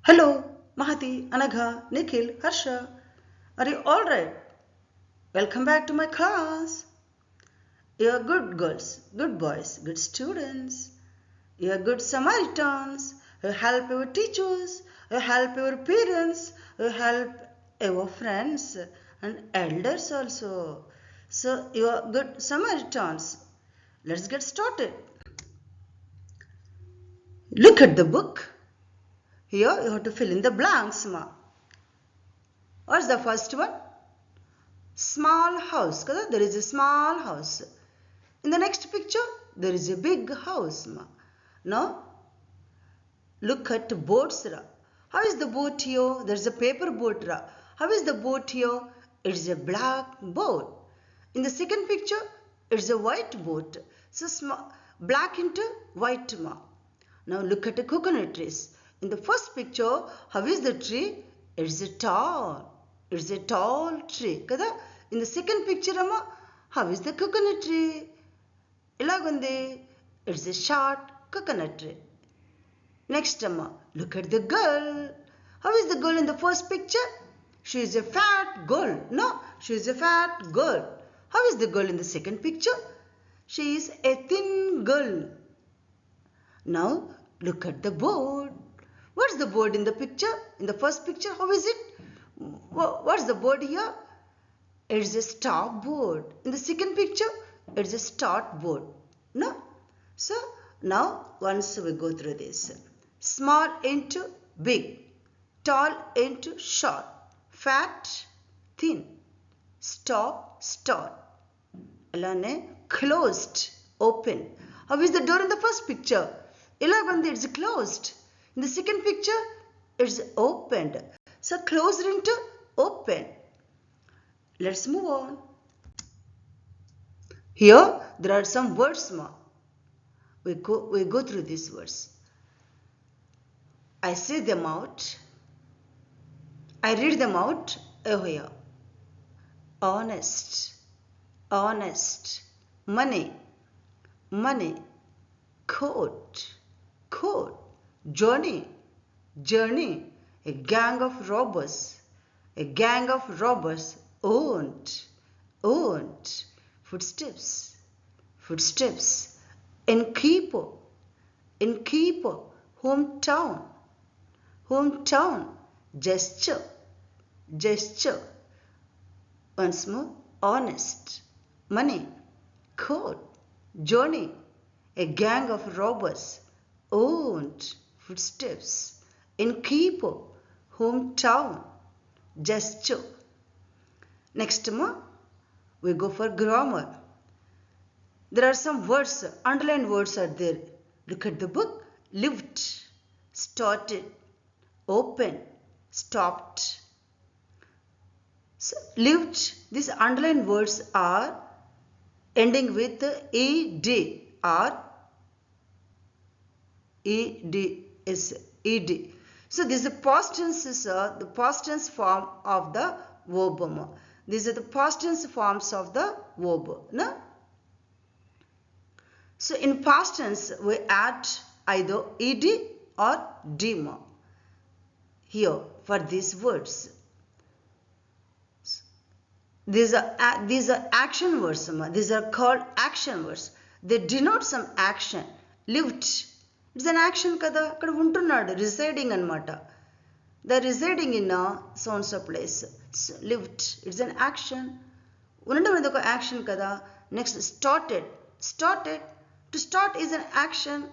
Hello, Mahati, Anagha, Nikhil, Harsha. Are you all right? Welcome back to my class. You're good girls, good boys, good students. You're good Samaritans. You help your teachers. You help your parents. You help your friends and elders also. So you're good Samaritans. Let's get started. Look at the book. Here you have to fill in the blanks, ma. What's the first one? Small house. Kada? There is a small house. In the next picture, there is a big house. Now, look at boats. How is the boat here? There is a paper boat. How is the boat here? It is a black boat. In the second picture, it is a white boat. So, black into white. Now, look at the coconut trees. In the first picture, how is the tree? It is a tall. It is a tall tree. Kada? In the second picture, how is the coconut tree? Ilagundi. It's a short coconut tree. Next, look at the girl. How is the girl in the first picture? She is a fat girl. No, she is a fat girl. How is the girl in the second picture? She is a thin girl. Now, look at the board. What's the board in the picture? In the first picture, how is it? What's the board here? It's a stop board. In the second picture, it's a start board. No? So, now once we go through this. Small into big. Tall into short. Fat, thin. Stop, start. Alane, closed, open. How is the door in the first picture? Ilagandi, it's closed. In the second picture, it's opened. So, closed into open. Let's move on. Here, there are some words. We go through these words. I say them out. I read them out here. Honest, honest. Money, money. Coat, coat. Journey, journey. A gang of robbers, a gang of robbers. Owned, owned. Footsteps, footsteps. Innkeeper, innkeeper. Hometown, hometown. Gesture, gesture. Once more, honest, money, coat, journey, a gang of robbers, owned, footsteps, innkeeper, hometown, gesture. Next, we go for grammar. There are some words, underlined words are there. Look at the book. Lived, started, open, stopped. So, lived, these underlined words are ending with ed or ed. So, this is the past tense the past tense form of the verb. These are the past tense forms of the verb. No? So, in past tense, we add either ed or d here for these words. These are action words. These are called action words. They denote some action. Lived. It's an action kada. Kada untunnadu. Residing anamata. The residing in a so-and-so place. So, lived. It's an action. Unadu action kada. Next, started. Started. To start is an action.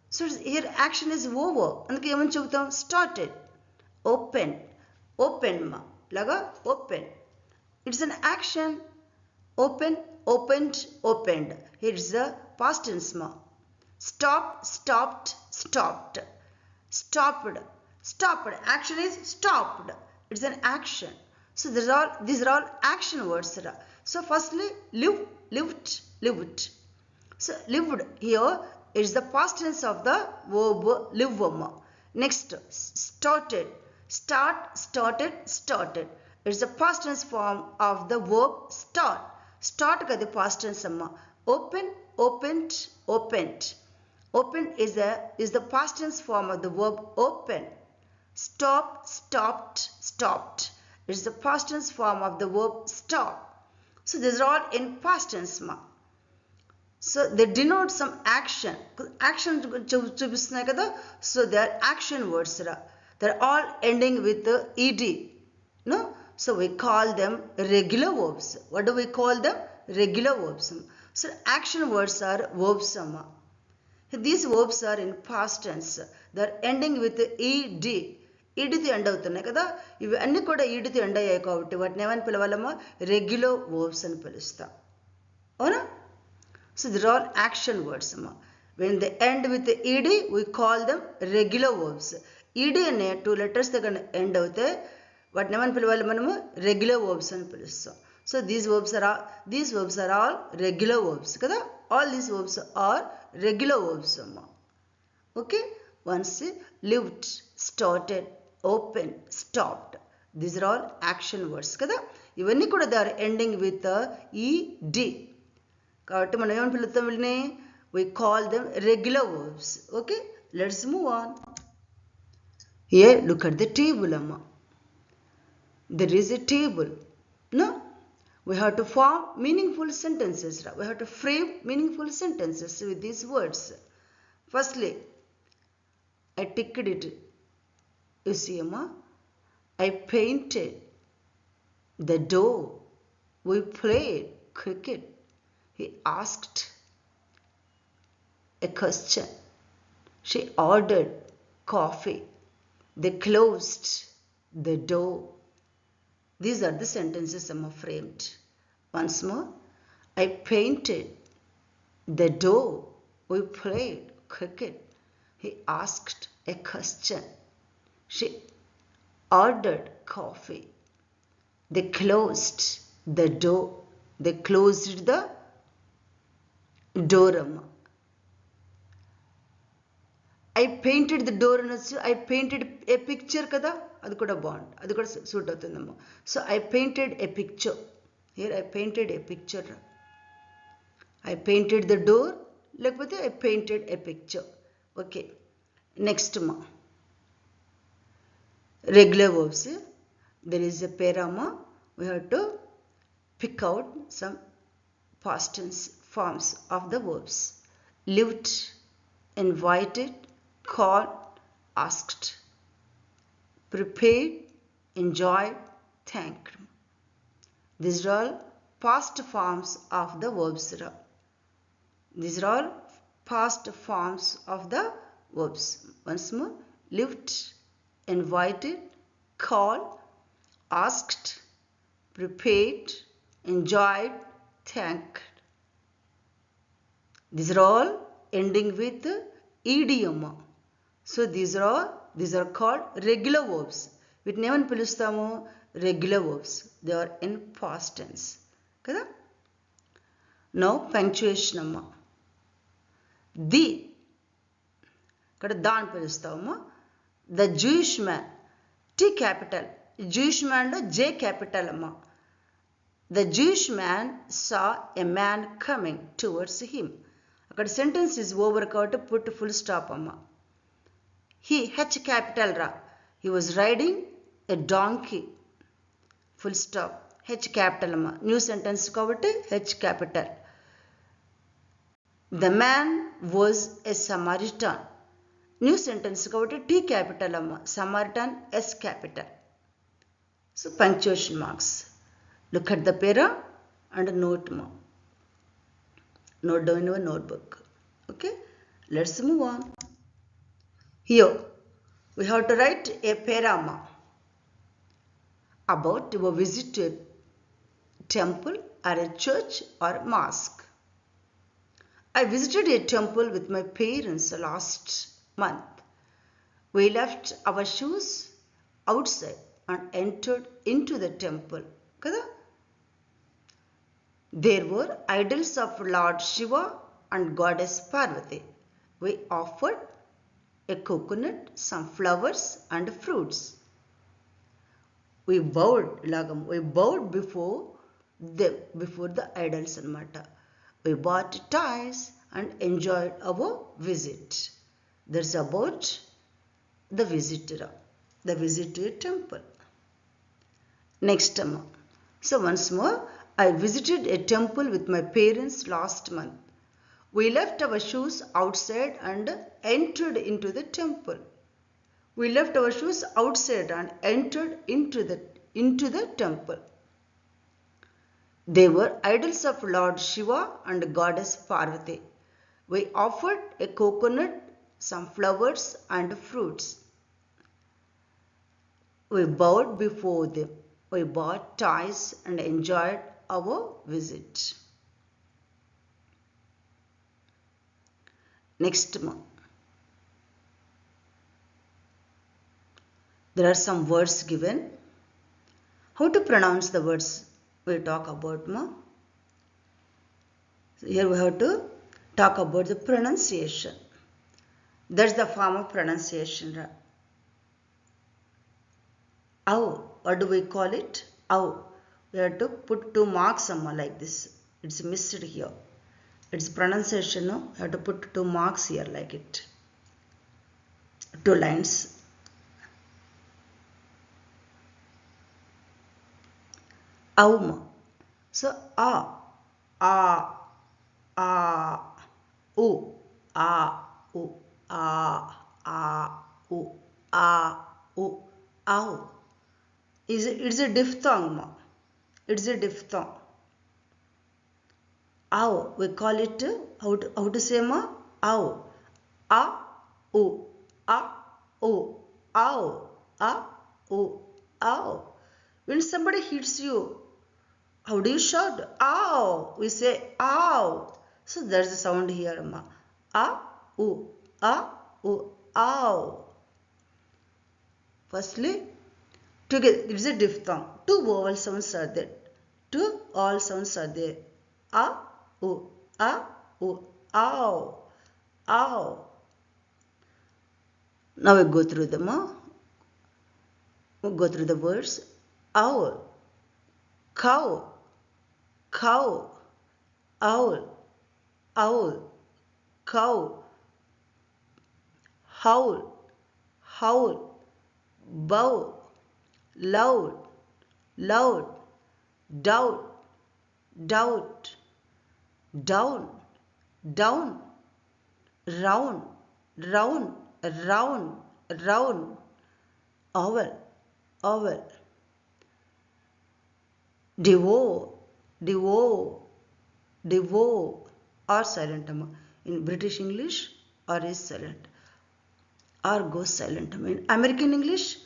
So, here action is over. Anduke eman chebutam? Started. Open. Open. Laga open. It's an action. Open, opened, opened. Here's the past tense. Stop, stopped, stopped. Stopped. Stopped. Action is stopped. It's an action. So these are all action words. So firstly, live, lived, lived. So lived here is the past tense of the verb live. Next, started. Start, started, started. It's the past tense form of the verb start. Start ka the past tense amma. Open, opened, opened. Open is the past tense form of the verb open. Stop, stopped, stopped. It's the past tense form of the verb stop. So these are all in past tense ma. So they denote some action. Action చూపిస్తున్నాయి కదా. So they are action words. They're all ending with the ed. No? So we call them regular verbs. What do we call them? Regular verbs. So action words are verbs. These verbs are in past tense. They're ending with the ed. ఈడితో end అవుతున్నాయి కదా. ఇవి అన్నీ కూడా ఈడితో end అయ్యాయి కాబట్టి వాటిని ఏమని పిలవాలమ్మా? రెగ్యులర్ వర్బ్స్ అని పిలుస్తాం. అవునా? So they're all action words అమ్మా. When they end with ed we call them regular verbs. ed అనే 2 letters దగ్గర ఎండ్ అవుతే వాటిని ఏమని పిలవాలి మనము? రెగ్యులర్ వర్బ్స్ అని పిలుస్తాం. So these verbs are all regular verbs కదా. All these verbs are regular verbs అమ్మా. Okay. Once lived, started, open, stopped. These are all action words కదా. ఇవన్నీ కూడా they are ending with ed. కాబట్టి మనం ఏమని పిలుస్తాం వీళ్ళని? We call them regular verbs. Okay, let's move on. Here look at the table amma. There is a table. No? We have to form meaningful sentences. We have to frame meaningful sentences with these words. Firstly, I ticked it. You see, Amma, I painted the door. We played cricket. He asked a question. She ordered coffee. They closed the door. These are the sentences Amma framed. Once more, I painted the door. We played cricket. He asked a question. She ordered coffee. They closed the door. They closed the door. I painted the door. I painted a picture kada. అది కూడా బాగుంది. అది కూడా suit అవుతుందమ్మా. So I painted a picture. Here I painted a picture. I painted the door. లేకపోతే I painted a picture. Okay. Next ma. Regular verbs. There is a Perama. We have to pick out some past tense forms of the verbs. Lived, invited, called, asked, prepared, enjoyed, thanked. These are all past forms of the verbs. These are all past forms of the verbs. Once more, lived, invited, called, asked, prepared, enjoyed, thanked. These are all ending with idiom. So these are called regular verbs. వీటిని ఏమని పిలుస్తాము? Regular verbs. They are in past tense. కదా. Now punctuation అమ్మ. The ఇక్కడ దాని పిలుస్తామమ్మా. The Jewish man. T capital. Jewish man లో J capital అమ్మ. The Jewish man saw a man coming towards him. అక్కడ సెంటెన్స్ ఇస్ ఓవర్ కాబట్టి put full stop అమ్మ. He H capital రా. He was riding a donkey. Full stop. H capital అమ్మ. New sentence కాబట్టి H capital. The man was a Samaritan. New sentence కాబట్టి T capital అమ్మ. Samaritan S capital. So punctuation marks. Look at the para and note ma. Note down in your notebook. Okay, let's move on. Here we have to write a Perama about your visit to a temple or a church or mosque. I visited a temple with my parents last month. We left our shoes outside and entered into the temple. Kada? There were idols of Lord Shiva and Goddess Parvati. We offered a coconut, some flowers and fruits. We bowed before the idols anamata. We bought toys and enjoyed our visit. That's about the visitor. the visit to a temple. Next, so once more, I visited a temple with my parents last month. We left our shoes outside and entered into the temple. We left our shoes outside and entered into the temple. They were idols of Lord Shiva and Goddess Parvati. We offered a coconut, some flowers and fruits. We bowed before them. We bought toys and enjoyed our visit. Next month. There are some words given. How to pronounce the words we talk about, ma? So here we have to talk about the pronunciation. That's the form of pronunciation. Ow. What do we call it? Ow. We have to put 2 marks like this. It's missed here. Its pronunciation, no? You have to put 2 marks here like it. 2 lines. Auma. So, a, u, u, u, u, ow. It's a diphthong, ma. It's a diphthong. Ow. We call it, how to say, ma? Ow. A, u, ow, ow. When somebody hits you, how do you shout? Ow. We say ow. So there's a sound here, ma. Ow. Firstly, together, it is a diphthong. 2 vowel sounds are there. 2 all sounds are there. Ow. Now we go through them. We go through the words. Owl, cow, owl, cow, howl, bow, loud, doubt, down, round, owl, devour are silent in British English, or is silent or goes silent. In American English,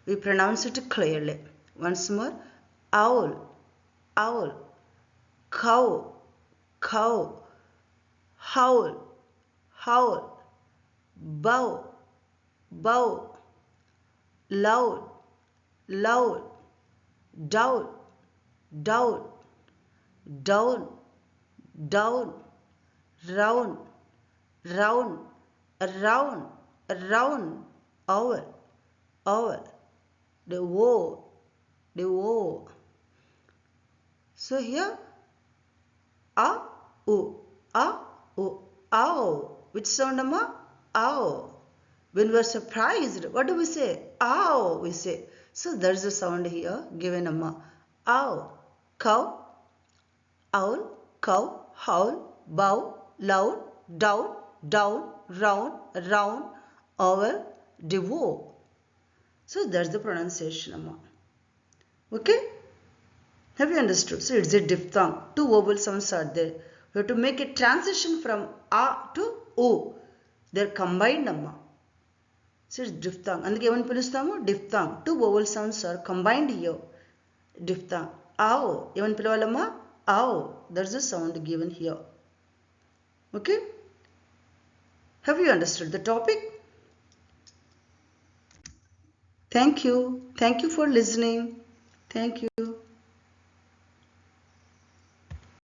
we pronounce it clearly. Once more, owl, cow, howl, bow, loud, doubt, down, round, owl, devour. So here, ow. Which sound, amma? Ow. When we are surprised, what do we say? Ow, we say. So there's a sound here given, amma. Ow. Cow, owl, cow, howl, bow, loud, down, round, owl, devour. So that's the pronunciation, amma. Okay? Have you understood? So it's a diphthong. 2 vowel sounds are there. We have to make a transition from a to o. They're combined, amma. So it's diphthong. Andike evan pilustamu? Diphthong. 2 vowel sounds are combined here. Diphthong. Ow. Evan pilavalama? Ow. There's a sound given here. Okay? Have you understood the topic? Thank you. Thank you for listening. Thank you.